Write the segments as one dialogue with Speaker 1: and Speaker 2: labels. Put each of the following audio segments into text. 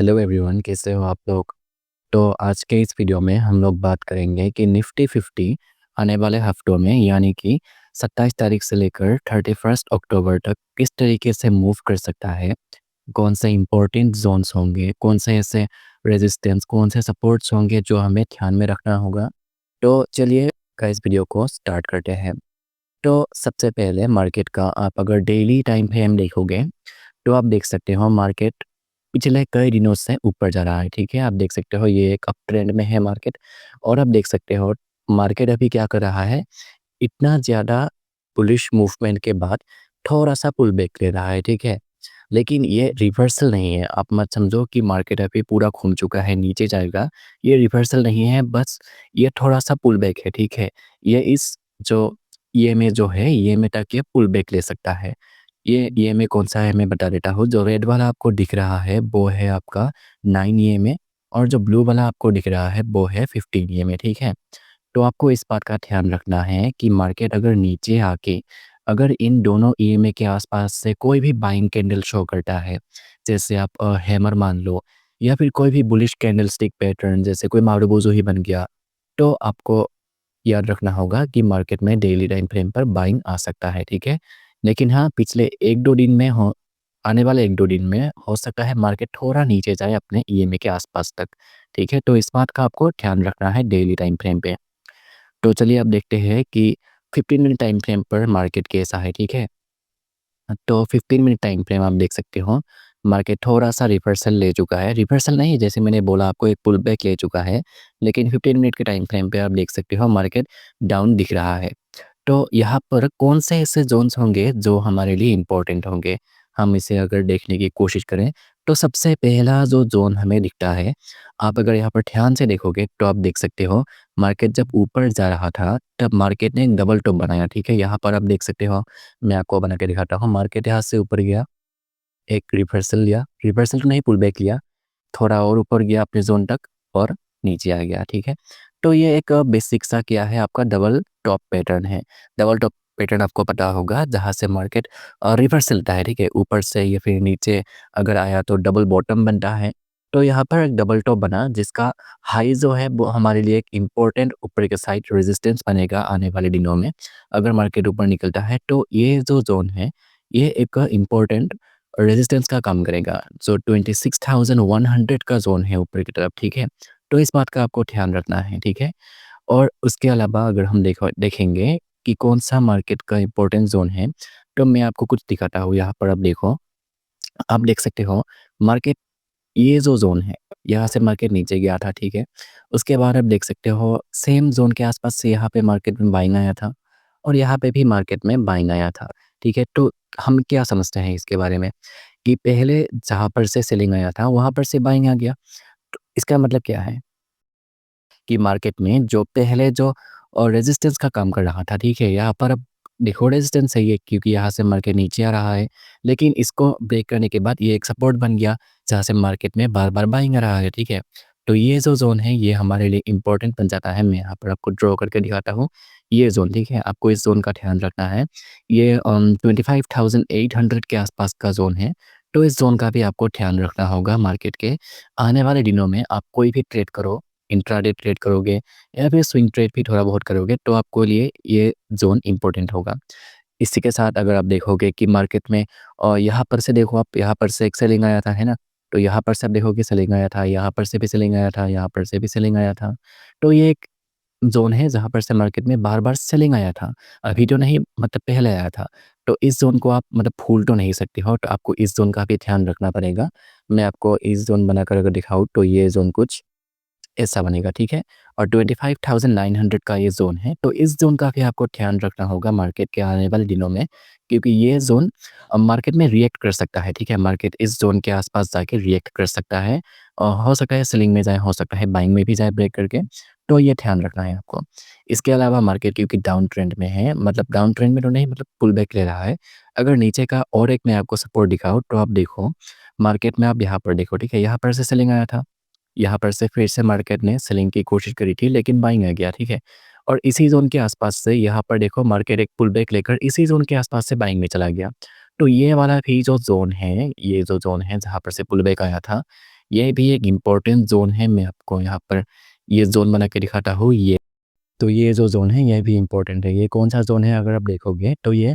Speaker 1: Hello everyone, कैसे हो आप लोग? तो आज के इस वीडियो में हम लोग बात करेंगे कि निफ्टी 50 आने वाले हफ्तों में यानी कि 27 तारीख से लेकर 31 अक्टूबर तक किस तरीके से मूव कर सकता है। कौन से इंपॉर्टेंट जोन्स होंगे, कौन से ऐसे रेजिस्टेंस, कौन से सपोर्ट्स होंगे जो हमें ध्यान में रखना होगा। तो चलिए इस वीडियो को स्टार्ट करते हैं। तो सबसे पहले मार्केट का आप अगर डेली टाइम फ्रेम देखोगे तो आप देख सकते हो मार्केट पिछले कई दिनों से ऊपर जा रहा है। ठीक है, आप देख सकते हो ये एक अप ट्रेंड में है मार्केट। और आप देख सकते हो मार्केट अभी क्या कर रहा है, इतना ज़्यादा बुलिश मूवमेंट के बाद थोड़ा सा पुल बैक ले रहा है। ठीक है, लेकिन ये रिवर्सल नहीं है। आप मत समझो कि मार्केट अभी पूरा घूम चुका है, नीचे जाएगा। ये रिवर्सल नहीं है, बस ये थोड़ा सा पुल बैक है। ठीक है, ये इस जो ईएमए जो है, ईएमए तक ये पुल बैक ले सकता है। ये ईएमए कौन सा है मैं बता देता हूँ। जो रेड वाला आपको दिख रहा है वो है आपका 9 ईएमए, और जो ब्लू वाला आपको दिख रहा है वो है 15 ईएमए। ठीक है, तो आपको इस बात का ध्यान रखना है कि मार्केट अगर नीचे आके अगर इन दोनों ईएमए के आसपास से कोई भी बाइंग कैंडल शो करता है, जैसे आप हैमर मान लो, या फिर कोई भी बुलिश कैंडल स्टिक पैटर्न जैसे कोई मारुबोजो ही बन गया, तो आपको याद रखना होगा कि मार्केट में डेली टाइम फ्रेम पर बाइंग आ सकता है। ठीक है, लेकिन हाँ, पिछले 1-2 दिन में हो आने वाले 1-2 दिन में हो सकता है मार्केट थोड़ा नीचे जाए अपने ईएमए के आसपास तक। ठीक है, तो इस बात का आपको ध्यान रखना है डेली टाइम फ्रेम पे। तो चलिए अब देखते हैं कि 15 मिनट टाइम फ्रेम पर मार्केट कैसा है। ठीक है, तो 15 मिनट टाइम फ्रेम आप देख सकते हो मार्केट थोड़ा-सा रिवर्सल ले चुका है। रिवर्सल नहीं, जैसे मैंने बोला आपको, एक पुल बैक ले चुका है। लेकिन 15 मिनट के टाइम फ्रेम पे आप देख सकते हो मार्केट डाउन दिख रहा है। तो यहाँ पर कौन से ऐसे ज़ोन्स होंगे जो हमारे लिए इम्पोर्टेंट होंगे? हम इसे अगर देखने की कोशिश करें, तो सबसे पहला जो ज़ोन हमें दिखता है, आप अगर यहाँ पर ध्यान से देखोगे तो आप देख सकते हो मार्केट जब ऊपर जा रहा था तब मार्केट ने एक डबल टॉप बनाया। ठीक है, यहाँ पर आप देख सकते हो, मैं आपको बना के दिखाता हूँ। मार्केट यहाँ से ऊपर गया, एक रिवर्सल लिया, रिवर्सल तो नहीं पुल बैक लिया, थोड़ा और ऊपर गया अपने ज़ोन तक और नीचे आ गया। ठीक है, तो ये एक बेसिक सा क्या है, आपका डबल टॉप पैटर्न है। डबल टॉप पैटर्न आपको पता होगा, जहाँ से मार्केट रिवर्स चलता है। ठीक है, ऊपर से या फिर नीचे अगर आया तो डबल बॉटम बनता है। तो यहाँ पर एक डबल टॉप बना जिसका हाई जो है वो हमारे लिए एक इम्पोर्टेंट ऊपर के साइड रेजिस्टेंस बनेगा आने वाले दिनों में। अगर मार्केट ऊपर निकलता है तो ये जो ज़ोन है, ये एक इम्पोर्टेंट रेजिस्टेंस का काम करेगा। जो 26,100 का ज़ोन है ऊपर की तरफ। ठीक है, तो इस बात का आपको ध्यान रखना है। ठीक है, और उसके अलावा अगर हम देखेंगे कि कौन-सा मार्केट का इम्पोर्टेंट ज़ोन है, तो मैं आपको कुछ दिखाता हूँ। यहाँ पर आप देखो, आप देख सकते हो मार्केट, ये जो ज़ोन है, यहाँ से मार्केट नीचे गया था। ठीक है, उसके बाद आप देख सकते हो सेम ज़ोन के आसपास से यहाँ पे मार्केट में बाइंग आया था, और यहाँ पे भी मार्केट में बाइंग आया था। ठीक है, तो हम क्या समझते हैं इसके बारे में कि पहले जहाँ पर से सेलिंग आया था वहाँ पर से बाइंग आ गया। तो इसका मतलब क्या है कि मार्केट में जो पहले जो रेजिस्टेंस का काम कर रहा था, ठीक है, यहाँ पर अब देखो रेजिस्टेंस है ये, क्योंकि यहाँ से मार्केट नीचे आ रहा है, लेकिन इसको ब्रेक करने के बाद ये एक सपोर्ट बन गया जहाँ से मार्केट में बार-बार बाइंग आ रहा है। ठीक है, तो ये जो ज़ोन है ये हमारे लिए इम्पोर्टेंट बन जाता है। मैं यहाँ पर आपको ड्रॉ करके दिखाता हूँ ये ज़ोन। ठीक है, आपको इस ज़ोन का ध्यान रखना है। ये 25,800 के आसपास का ज़ोन है। तो इस ज़ोन का भी आपको ध्यान रखना होगा मार्केट के। आने वाले दिनों में आप कोई भी ट्रेड करो, इंट्राडे ट्रेड करोगे या फिर स्विंग ट्रेड भी थोड़ा बहुत करोगे, तो आपको लिए ये ज़ोन इम्पोर्टेंट होगा। इसी के साथ अगर आप देखोगे कि मार्केट में यहाँ पर से देखो, आप यहाँ पर से एक सेलिंग आया था, है ना? तो यहाँ पर से आप देखोगे सेलिंग आया था, यहाँ पर से भी सेलिंग आया था, यहाँ पर से भी सेलिंग आया था। तो ये एक ज़ोन है जहाँ पर से मार्केट में बार-बार सेलिंग आया था। अभी तो नहीं, मतलब पहले आया था। तो इस ज़ोन को आप मतलब भूल तो नहीं सकते हो, तो आपको इस ज़ोन का भी ध्यान रखना पड़ेगा। मैं आपको इस ज़ोन बनाकर अगर दिखाऊँ तो ये ज़ोन कुछ ऐसा बनेगा। ठीक है, और 25,900 का ये ज़ोन है, तो इस ज़ोन का भी आपको ध्यान रखना होगा मार्केट के आने वाले दिनों में, क्योंकि ये ज़ोन मार्केट में रिएक्ट कर सकता है। ठीक है, मार्केट इस ज़ोन के आसपास जाके रिएक्ट कर सकता है, हो सकता है सेलिंग में जाए, हो सकता है बाइंग में भी जाए ब्रेक करके, तो ये ध्यान रखना है आपको। इसके अलावा मार्केट क्योंकि डाउन ट्रेंड में है, मतलब डाउन ट्रेंड में तो नहीं, मतलब पुल बैक ले रहा है। अगर नीचे का और एक मैं आपको सपोर्ट दिखाऊँ तो आप देखो, मार्केट में आप यहाँ पर देखो, ठीक है, यहाँ पर से सेलिंग आया था, यहाँ पर से फिर से मार्केट ने सेलिंग की कोशिश करी थी लेकिन बाइंग आ गया। ठीक है, और इसी ज़ोन के आसपास से यहाँ पर देखो मार्केट एक पुल बैक लेकर इसी ज़ोन के आसपास से बाइंग में चला गया। तो ये वाला भी जो ज़ोन है, ये जो ज़ोन है जहाँ पर से पुल बैक आया था, ये भी एक इम्पोर्टेंट ज़ोन है। मैं आपको यहाँ पर ये ज़ोन बना के दिखाता हूँ ये। तो ये जो ज़ोन है ये भी इम्पोर्टेंट है। ये कौन-सा ज़ोन है अगर आप देखोगे तो ये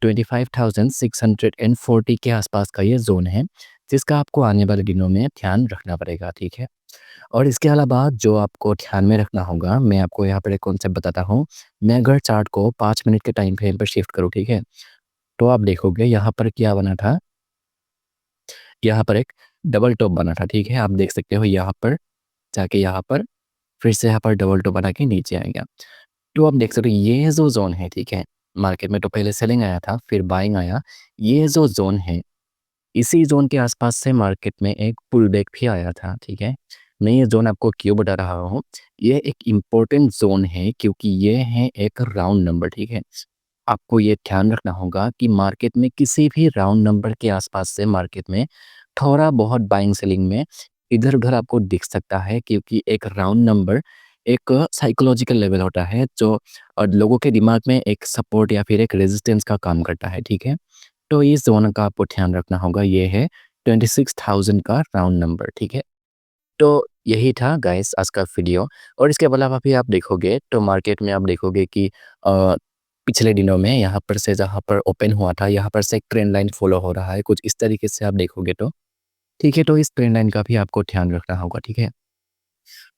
Speaker 1: 25,640 के आसपास का ये ज़ोन है, जिसका आपको आने वाले दिनों में ध्यान रखना पड़ेगा, ठीक है? और इसके अलावा जो आपको ध्यान में रखना होगा, मैं आपको यहाँ पर एक कॉन्सेप्ट बताता हूँ। मैं अगर चार्ट को 5 मिनट के टाइम फ्रेम पर शिफ्ट करूँ, ठीक है? तो आप देखोगे यहाँ पर क्या बना था, यहाँ पर एक डबल टॉप बना था, ठीक है? आप देख सकते हो यहाँ पर जाके यहाँ पर फिर से यहाँ पर डबल टॉप बना के नीचे आएगा। तो आप देख सकते हो ये जो ज़ोन है, ठीक है? मार्केट में तो पहले सेलिंग आया था, फिर बाइंग आया। ये जो ज़ोन है, इसी ज़ोन के आसपास से मार्केट में एक पुल बैक भी आया था, ठीक है? मैं ये ज़ोन आपको क्यों बता रहा हूँ, ये एक इम्पोर्टेंट ज़ोन है क्योंकि ये है एक राउंड नंबर, ठीक है? आपको ये ध्यान रखना होगा कि मार्केट में किसी भी राउंड नंबर के आसपास से मार्केट में थोड़ा बहुत बाइंग सेलिंग में इधर-उधर आपको दिख सकता है क्योंकि एक राउंड नंबर एक साइकोलॉजिकल लेवल होता है जो लोगों के दिमाग में एक सपोर्ट या फिर एक रेजिस्टेंस का काम करता है, ठीक है? तो इस ज़ोन का आपको ध्यान रखना होगा, ये है 26,000 का राउंड नंबर, ठीक है? तो यही था गाइस आज का वीडियो। और इसके अलावा भी आप देखोगे तो मार्केट में आप देखोगे कि पिछले दिनों में यहाँ पर से जहाँ पर ओपन हुआ था, यहाँ पर से एक ट्रेंड लाइन फॉलो हो रहा है, कुछ इस तरीके से आप देखोगे तो, ठीक है? तो इस ट्रेंड लाइन का भी आपको ध्यान रखना होगा, ठीक है?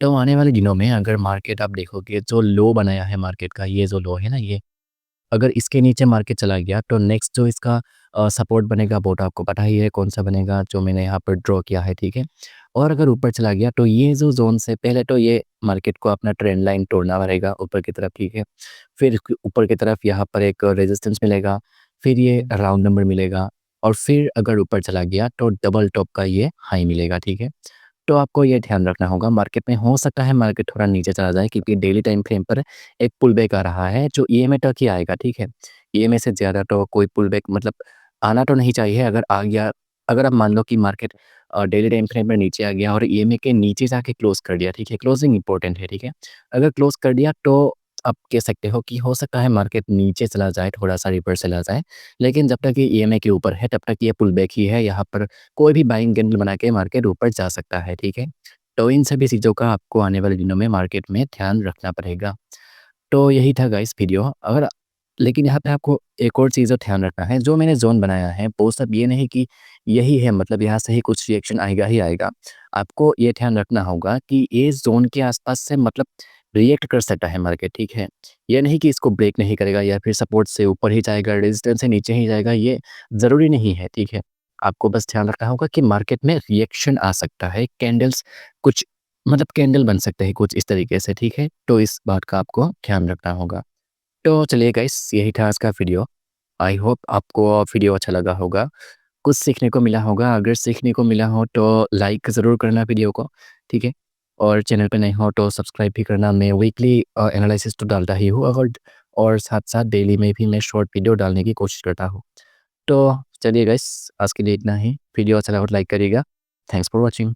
Speaker 1: तो आने वाले दिनों में अगर मार्केट आप देखोगे जो लो बनाया है मार्केट का, ये जो लो है ना ये, अगर इसके नीचे मार्केट चला गया तो नेक्स्ट जो इसका सपोर्ट बनेगा वो तो आपको पता ही है कौन-सा बनेगा जो मैंने यहाँ पर ड्रॉ किया है, ठीक है? और अगर ऊपर चला गया तो ये जो ज़ोन से पहले तो ये मार्केट को अपना ट्रेंड लाइन तोड़ना पड़ेगा ऊपर की तरफ, ठीक है? फिर ऊपर की तरफ यहाँ पर एक रेजिस्टेंस मिलेगा, फिर ये राउंड नंबर मिलेगा और फिर अगर ऊपर चला गया तो डबल टॉप का ये हाई मिलेगा, ठीक है? तो आपको ये ध्यान रखना होगा मार्केट में हो सकता है मार्केट थोड़ा नीचे चला जाए क्योंकि डेली टाइम फ्रेम पर एक पुल बैक आ रहा है जो ईएमए तक ही आएगा, ठीक है? ईएमए से ज़्यादा तो कोई पुल बैक मतलब आना तो नहीं चाहिए। अगर आ गया, अगर आप मान लो कि मार्केट डेली टाइम फ्रेम में नीचे आ गया और ईएमए के नीचे जाके क्लोज़ कर दिया, ठीक है? क्लोजिंग इंपॉर्टेंट है, ठीक है? अगर क्लोज़ कर दिया तो आप कह सकते हो कि हो सकता है मार्केट नीचे चला जाए, थोड़ा-सा रिवर्स चला जाए। लेकिन जब तक ये ईएमए के ऊपर है तब तक ये पुल बैक ही है, यहाँ पर कोई भी बाइंग कैंडल बना के मार्केट ऊपर जा सकता है, ठीक है? तो इन सभी चीज़ों का आपको आने वाले दिनों में मार्केट में ध्यान रखना पड़ेगा। तो यही था गाइस वीडियो। अगर लेकिन यहाँ पे आपको एक और चीज़ का ध्यान रखना है, जो मैंने ज़ोन बनाया है वो सब ये नहीं कि यही है मतलब यहाँ से ही कुछ रिएक्शन आएगा ही आएगा। आपको ये ध्यान रखना होगा कि ये ज़ोन के आसपास से मतलब रिएक्ट कर सकता है मार्केट, ठीक है? ये नहीं कि इसको ब्रेक नहीं करेगा या फिर सपोर्ट से ऊपर ही जाएगा, रेजिस्टेंस से नीचे ही जाएगा, ये ज़रूरी नहीं है, ठीक है? आपको बस ध्यान रखना होगा कि मार्केट में रिएक्शन आ सकता है, कैंडल्स कुछ मतलब कैंडल बन सकते हैं कुछ इस तरीके से, ठीक है? तो इस बात का आपको ध्यान रखना होगा। तो चलिए गाइस यही था आज का वीडियो। आई होप आपको वीडियो अच्छा लगा होगा, कुछ सीखने को मिला होगा। अगर सीखने को मिला हो तो लाइक ज़रूर करना वीडियो को, ठीक है? और चैनल पे नए हो तो सब्सक्राइब भी करना। मैं वीकली एनालिसिस तो डालता ही हूँ अगर और साथ-साथ डेली में भी मैं शॉर्ट वीडियो डालने की कोशिश करता हूँ। तो चलिए गाइस आज के लिए इतना ही। वीडियो अच्छा लगा तो लाइक करिएगा। Thanks for watching.